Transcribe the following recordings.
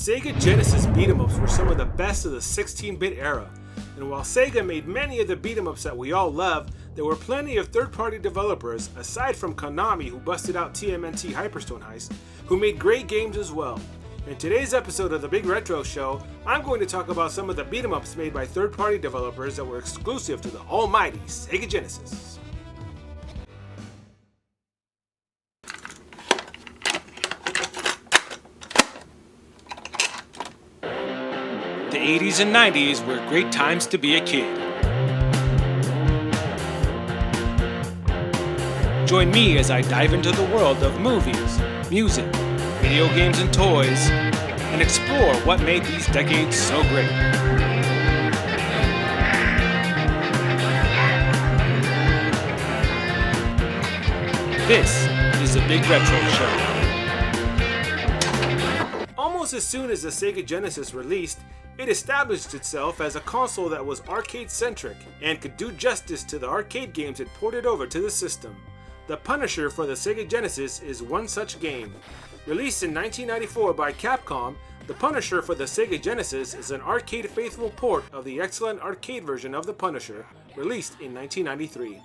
Sega Genesis beat-em-ups were some of the best of the 16-bit era, and while Sega made many of the beat-em-ups that we all love, there were plenty of third-party developers, aside from Konami who busted out TMNT Hyperstone Heist, who made great games as well. In today's episode of the Big Retro Show, I'm going to talk about some of the beat-em-ups made by third-party developers that were exclusive to the almighty Sega Genesis. The 80s and 90s were great times to be a kid. Join me as I dive into the world of movies, music, video games and toys, and explore what made these decades so great. This is the Big Retro Show. Almost as soon as the Sega Genesis released, it established itself as a console that was arcade-centric and could do justice to the arcade games it ported over to the system. The Punisher for the Sega Genesis is one such game. Released in 1994 by Capcom, The Punisher for the Sega Genesis is an arcade-faithful port of the excellent arcade version of The Punisher, released in 1993.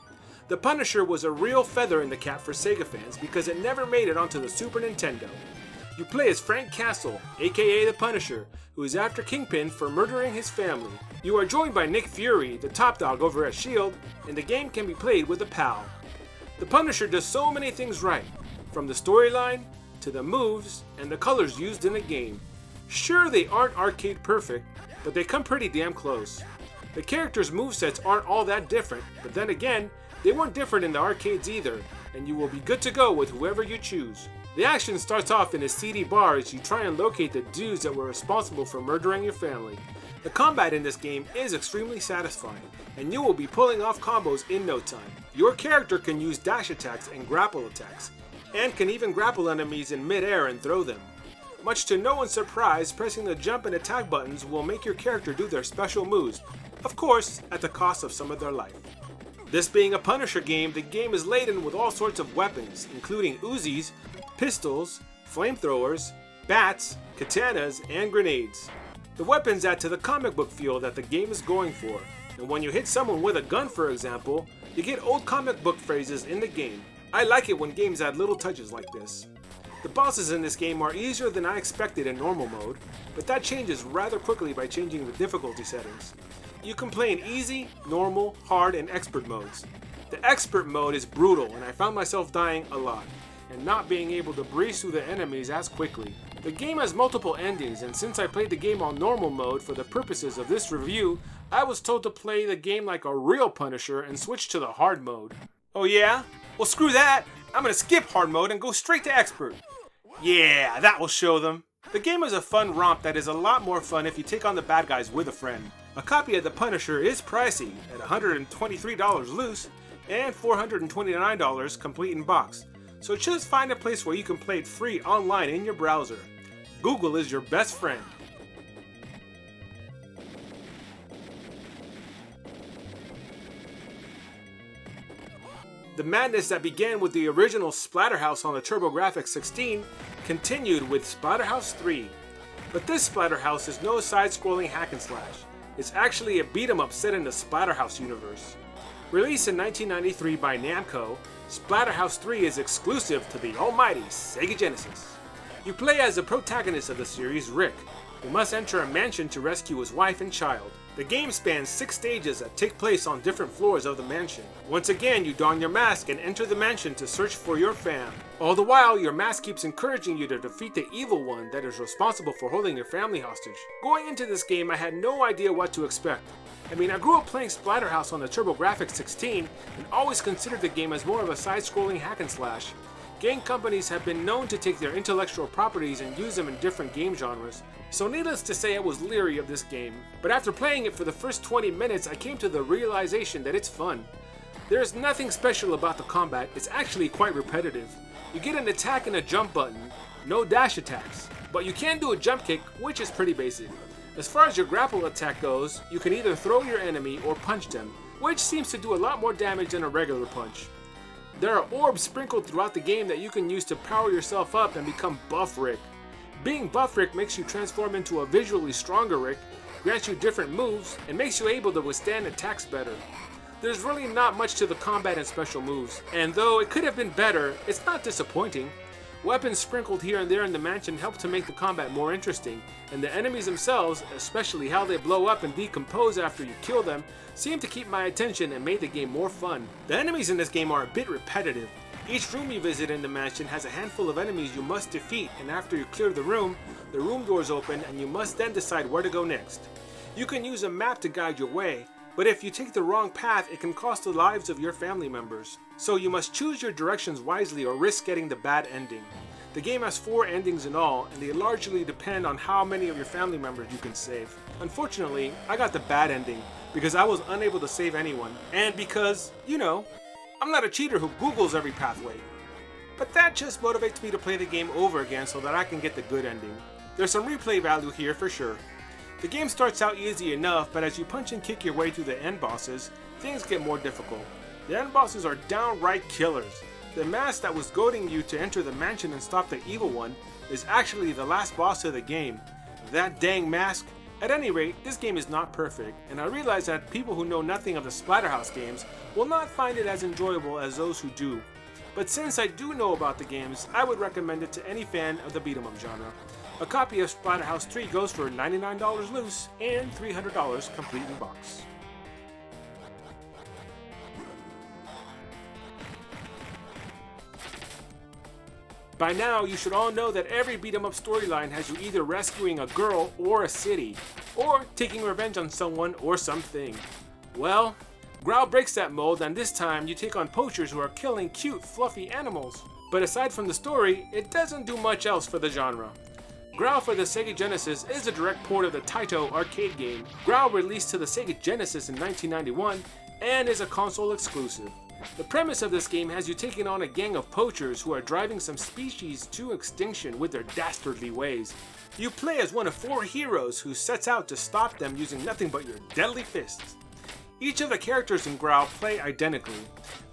The Punisher was a real feather in the cap for Sega fans because it never made it onto the Super Nintendo. You play as Frank Castle, aka The Punisher, who is after Kingpin for murdering his family. You are joined by Nick Fury, the top dog over at S.H.I.E.L.D., and the game can be played with a pal. The Punisher does so many things right, from the storyline, to the moves, and the colors used in the game. Sure, they aren't arcade perfect, but they come pretty damn close. The characters' movesets aren't all that different, but then again, they weren't different in the arcades either, and you will be good to go with whoever you choose. The action starts off in a seedy bar as you try and locate the dudes that were responsible for murdering your family. The combat in this game is extremely satisfying, and you will be pulling off combos in no time. Your character can use dash attacks and grapple attacks, and can even grapple enemies in mid-air and throw them. Much to no one's surprise, pressing the jump and attack buttons will make your character do their special moves, of course at the cost of some of their life. This being a Punisher game, the game is laden with all sorts of weapons, including Uzis, pistols, flamethrowers, bats, katanas, and grenades. The weapons add to the comic book feel that the game is going for, and when you hit someone with a gun, for example, you get old comic book phrases in the game. I like it when games add little touches like this. The bosses in this game are easier than I expected in normal mode, but that changes rather quickly by changing the difficulty settings. You can play in easy, normal, hard, and expert modes. The expert mode is brutal, and I found myself dying a lot, and not being able to breeze through the enemies as quickly. The game has multiple endings, and since I played the game on normal mode for the purposes of this review, I was told to play the game like a real Punisher and switch to the hard mode. Oh yeah? Well screw that! I'm gonna skip hard mode and go straight to expert. Yeah, that will show them. The game is a fun romp that is a lot more fun if you take on the bad guys with a friend. A copy of The Punisher is pricey at $123 loose and $429 complete in box. So just find a place where you can play it free online in your browser. Google is your best friend. The madness that began with the original Splatterhouse on the TurboGrafx-16 continued with Splatterhouse 3. But this Splatterhouse is no side-scrolling hack and slash. It's actually a beat-em-up set in the Splatterhouse universe. Released in 1993 by Namco, Splatterhouse 3 is exclusive to the almighty Sega Genesis. You play as the protagonist of the series, Rick, who must enter a mansion to rescue his wife and child. The game spans 6 stages that take place on different floors of the mansion. Once again, you don your mask and enter the mansion to search for your fam. All the while, your mask keeps encouraging you to defeat the evil one that is responsible for holding your family hostage. Going into this game, I had no idea what to expect. I grew up playing Splatterhouse on the TurboGrafx-16 and always considered the game as more of a side-scrolling hack and slash. Game companies have been known to take their intellectual properties and use them in different game genres, so needless to say I was leery of this game. But after playing it for the first 20 minutes, I came to the realization that it's fun. There is nothing special about the combat, it's actually quite repetitive. You get an attack and a jump button, no dash attacks, but you can do a jump kick, which is pretty basic. As far as your grapple attack goes, you can either throw your enemy or punch them, which seems to do a lot more damage than a regular punch. There are orbs sprinkled throughout the game that you can use to power yourself up and become Buff Rick. Being buff Rick makes you transform into a visually stronger Rick, grants you different moves, and makes you able to withstand attacks better. There's really not much to the combat and special moves, and though it could have been better, it's not disappointing. Weapons sprinkled here and there in the mansion help to make the combat more interesting, and the enemies themselves, especially how they blow up and decompose after you kill them, seem to keep my attention and made the game more fun. The enemies in this game are a bit repetitive. Each room you visit in the mansion has a handful of enemies you must defeat, and after you clear the room doors open and you must then decide where to go next. You can use a map to guide your way, but if you take the wrong path, it can cost the lives of your family members. So you must choose your directions wisely or risk getting the bad ending. The game has 4 endings in all, and they largely depend on how many of your family members you can save. Unfortunately, I got the bad ending because I was unable to save anyone, and because, you know, I'm not a cheater who Googles every pathway. But that just motivates me to play the game over again so that I can get the good ending. There's some replay value here for sure. The game starts out easy enough, but as you punch and kick your way through the end bosses, things get more difficult. The end bosses are downright killers. The mask that was goading you to enter the mansion and stop the evil one is actually the last boss of the game. That dang mask. At any rate, this game is not perfect, and I realize that people who know nothing of the Splatterhouse games will not find it as enjoyable as those who do. But since I do know about the games, I would recommend it to any fan of the beat-em-up genre. A copy of Splatterhouse 3 goes for $99 loose and $300 complete in box. By now, you should all know that every beat-em-up storyline has you either rescuing a girl or a city, or taking revenge on someone or something. Well, Growl breaks that mold, and this time you take on poachers who are killing cute, fluffy animals. But aside from the story, it doesn't do much else for the genre. Growl for the Sega Genesis is a direct port of the Taito arcade game. Growl released to the Sega Genesis in 1991 and is a console exclusive. The premise of this game has you taking on a gang of poachers who are driving some species to extinction with their dastardly ways. You play as one of 4 heroes who sets out to stop them using nothing but your deadly fists. Each of the characters in Growl play identically,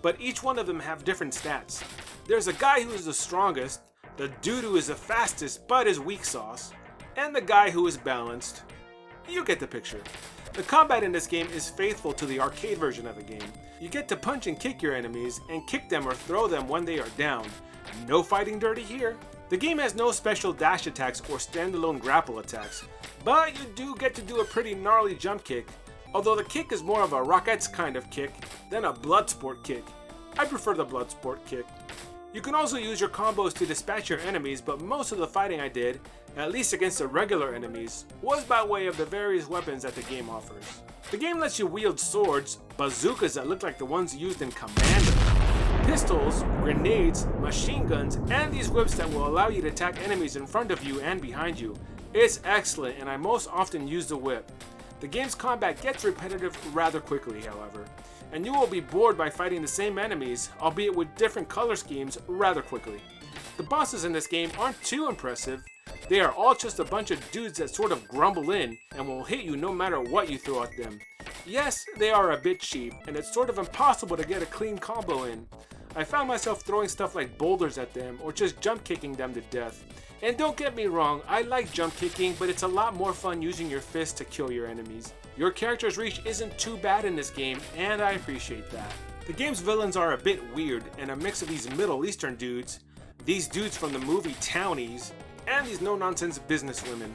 but each one of them have different stats. There's a guy who is the strongest, the dude who is the fastest but is weak sauce, and the guy who is balanced. You get the picture. The combat in this game is faithful to the arcade version of the game. You get to punch and kick your enemies, and kick them or throw them when they are down. No fighting dirty here. The game has no special dash attacks or standalone grapple attacks, but you do get to do a pretty gnarly jump kick, although the kick is more of a Rockettes kind of kick than a Bloodsport kick. I prefer the Bloodsport kick. You can also use your combos to dispatch your enemies, but most of the fighting I did, at least against the regular enemies, was by way of the various weapons that the game offers. The game lets you wield swords, bazookas that look like the ones used in Commando, pistols, grenades, machine guns, and these whips that will allow you to attack enemies in front of you and behind you. It's excellent, and I most often use the whip. The game's combat gets repetitive rather quickly, however, and you will be bored by fighting the same enemies, albeit with different color schemes, rather quickly. The bosses in this game aren't too impressive. They are all just a bunch of dudes that sort of grumble in and will hit you no matter what you throw at them. Yes, they are a bit cheap, and it's sort of impossible to get a clean combo in. I found myself throwing stuff like boulders at them or just jump kicking them to death. And don't get me wrong, I like jump kicking, but it's a lot more fun using your fists to kill your enemies. Your character's reach isn't too bad in this game, and I appreciate that. The game's villains are a bit weird, and a mix of these Middle Eastern dudes, these dudes from the movie Townies, and these no-nonsense businesswomen.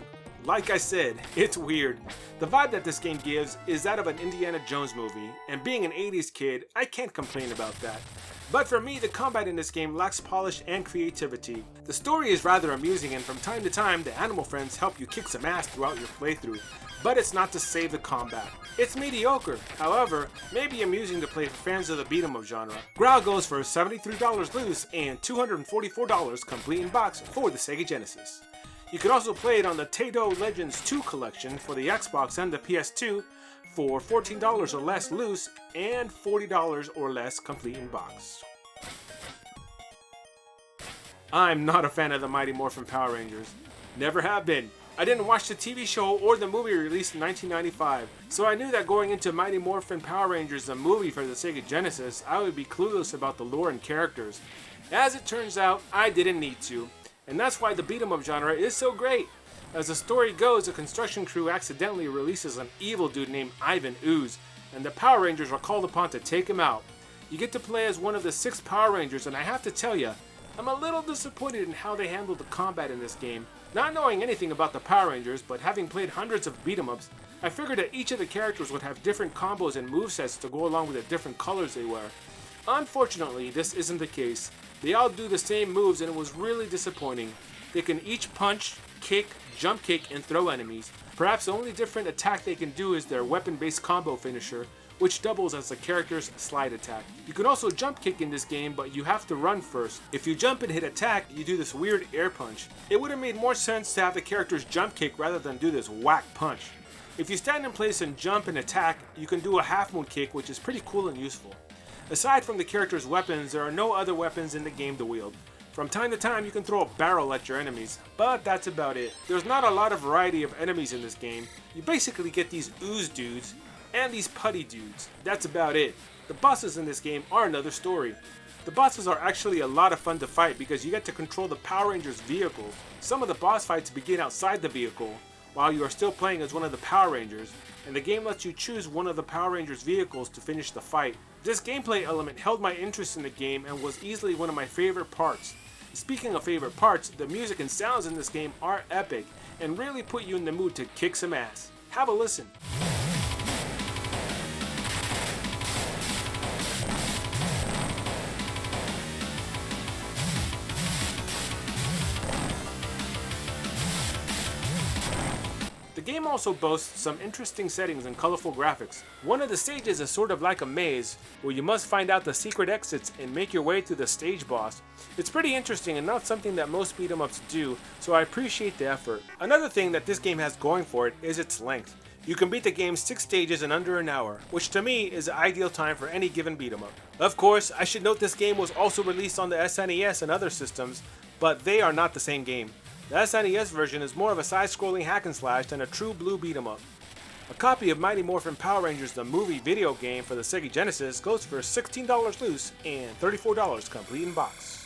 Like I said, it's weird. The vibe that this game gives is that of an Indiana Jones movie, and being an 80s kid, I can't complain about that. But for me, the combat in this game lacks polish and creativity. The story is rather amusing, and from time to time, the animal friends help you kick some ass throughout your playthrough, but it's not to save the combat. It's mediocre, however, maybe amusing to play for fans of the beat-em-up genre. Growl goes for $73 loose and $244 complete in box for the Sega Genesis. You can also play it on the Taito Legends 2 collection for the Xbox and the PS2 for $14 or less loose and $40 or less complete in box. I'm not a fan of the Mighty Morphin Power Rangers. Never have been. I didn't watch the TV show or the movie released in 1995, so I knew that going into Mighty Morphin Power Rangers, the movie for the Sega Genesis, I would be clueless about the lore and characters. As it turns out, I didn't need to. And that's why the beat 'em up genre is so great. As the story goes, a construction crew accidentally releases an evil dude named Ivan Ooze, and the Power Rangers are called upon to take him out. You get to play as one of the 6 Power Rangers, and I have to tell ya, I'm a little disappointed in how they handled the combat in this game. Not knowing anything about the Power Rangers, but having played hundreds of beat 'em ups, I figured that each of the characters would have different combos and movesets to go along with the different colors they wear. Unfortunately, this isn't the case. They all do the same moves, and it was really disappointing. They can each punch, kick, jump kick, and throw enemies. Perhaps the only different attack they can do is their weapon-based combo finisher, which doubles as the character's slide attack. You can also jump kick in this game, but you have to run first. If you jump and hit attack, you do this weird air punch. It would have made more sense to have the characters jump kick rather than do this whack punch. If you stand in place and jump and attack, you can do a half moon kick, which is pretty cool and useful. Aside from the character's weapons, there are no other weapons in the game to wield. From time to time, you can throw a barrel at your enemies, but that's about it. There's not a lot of variety of enemies in this game. You basically get these ooze dudes and these putty dudes. That's about it. The bosses in this game are another story. The bosses are actually a lot of fun to fight because you get to control the Power Rangers' vehicles. Some of the boss fights begin outside the vehicle, while you are still playing as one of the Power Rangers, and the game lets you choose one of the Power Rangers' vehicles to finish the fight. This gameplay element held my interest in the game and was easily one of my favorite parts. Speaking of favorite parts, the music and sounds in this game are epic and really put you in the mood to kick some ass. Have a listen. The game also boasts some interesting settings and colorful graphics. One of the stages is sort of like a maze, where you must find out the secret exits and make your way through the stage boss. It's pretty interesting and not something that most beat 'em ups do, so I appreciate the effort. Another thing that this game has going for it is its length. You can beat the game's 6 stages in under an hour, which to me is the ideal time for any given beat 'em up. Of course, I should note this game was also released on the SNES and other systems, but they are not the same game. The SNES version is more of a side-scrolling hack and slash than a true blue beat 'em up. A copy of Mighty Morphin Power Rangers the movie video game for the Sega Genesis goes for $16 loose and $34 complete in box.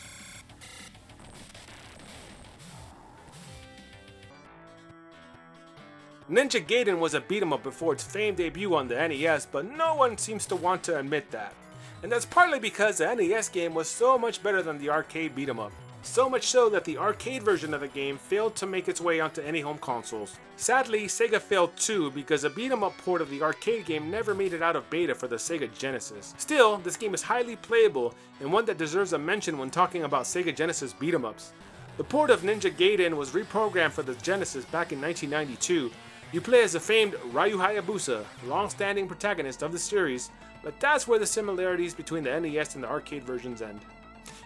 Ninja Gaiden was a beat 'em up before its famed debut on the NES, but no one seems to want to admit that. And that's partly because the NES game was so much better than the arcade beat 'em up. So much so that the arcade version of the game failed to make its way onto any home consoles. Sadly, Sega failed too because a beat 'em up port of the arcade game never made it out of beta for the Sega Genesis. Still, this game is highly playable and one that deserves a mention when talking about Sega Genesis beat 'em ups. The port of Ninja Gaiden was reprogrammed for the Genesis back in 1992. You play as the famed Ryu Hayabusa, long-standing protagonist of the series, but that's where the similarities between the NES and the arcade versions end.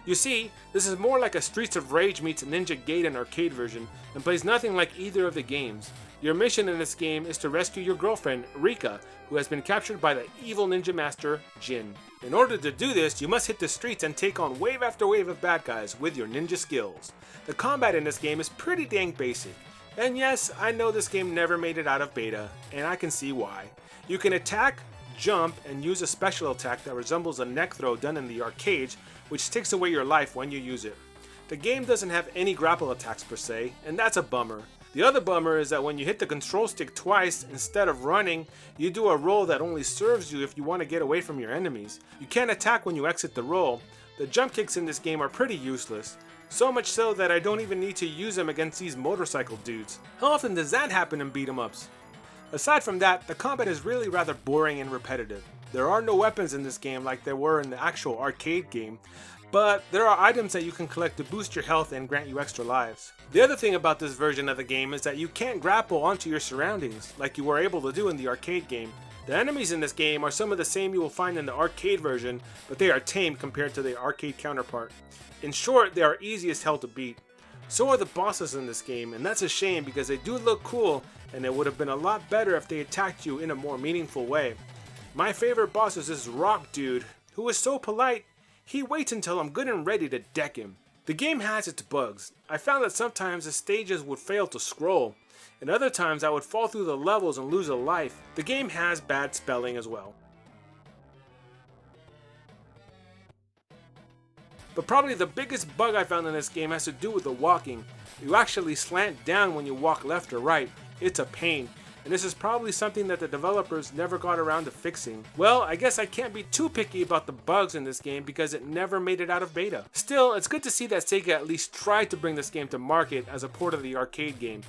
You see, this is more like a Streets of Rage meets Ninja Gaiden arcade version and plays nothing like either of the games. Your mission in this game is to rescue your girlfriend, Rika, who has been captured by the evil ninja master, Jin. In order to do this, you must hit the streets and take on wave after wave of bad guys with your ninja skills. The combat in this game is pretty dang basic. And yes, I know this game never made it out of beta, and I can see why. You can attack, jump, and use a special attack that resembles a neck throw done in the arcades, which takes away your life when you use it. The game doesn't have any grapple attacks per se, and that's a bummer. The other bummer is that when you hit the control stick twice, instead of running, you do a roll that only serves you if you want to get away from your enemies. You can't attack when you exit the roll. The jump kicks in this game are pretty useless. So much so that I don't even need to use them against these motorcycle dudes. How often does that happen in beat 'em ups? Aside from that, the combat is really rather boring and repetitive. There are no weapons in this game like there were in the actual arcade game, but there are items that you can collect to boost your health and grant you extra lives. The other thing about this version of the game is that you can't grapple onto your surroundings like you were able to do in the arcade game. The enemies in this game are some of the same you will find in the arcade version, but they are tame compared to the arcade counterpart. In short, they are easy as hell to beat. So are the bosses in this game, and that's a shame because they do look cool, and it would have been a lot better if they attacked you in a more meaningful way. My favorite boss is this rock dude, who is so polite, he waits until I'm good and ready to deck him. The game has its bugs. I found that sometimes the stages would fail to scroll, and other times I would fall through the levels and lose a life. The game has bad spelling as well. But probably the biggest bug I found in this game has to do with the walking. You actually slant down when you walk left or right. It's a pain. And this is probably something that the developers never got around to fixing. Well, I guess I can't be too picky about the bugs in this game because it never made it out of beta. Still, it's good to see that Sega at least tried to bring this game to market as a port of the arcade game.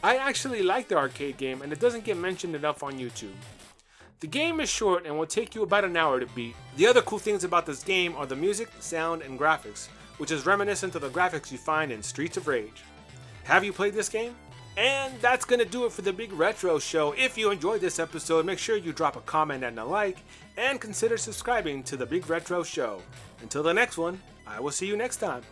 I actually like the arcade game and it doesn't get mentioned enough on YouTube. The game is short and will take you about an hour to beat. The other cool things about this game are the music, sound, and graphics, which is reminiscent of the graphics you find in Streets of Rage. Have you played this game? And that's gonna do it for the Big Retro Show. If you enjoyed this episode, make sure you drop a comment and a like, and consider subscribing to the Big Retro Show. Until the next one, I will see you next time.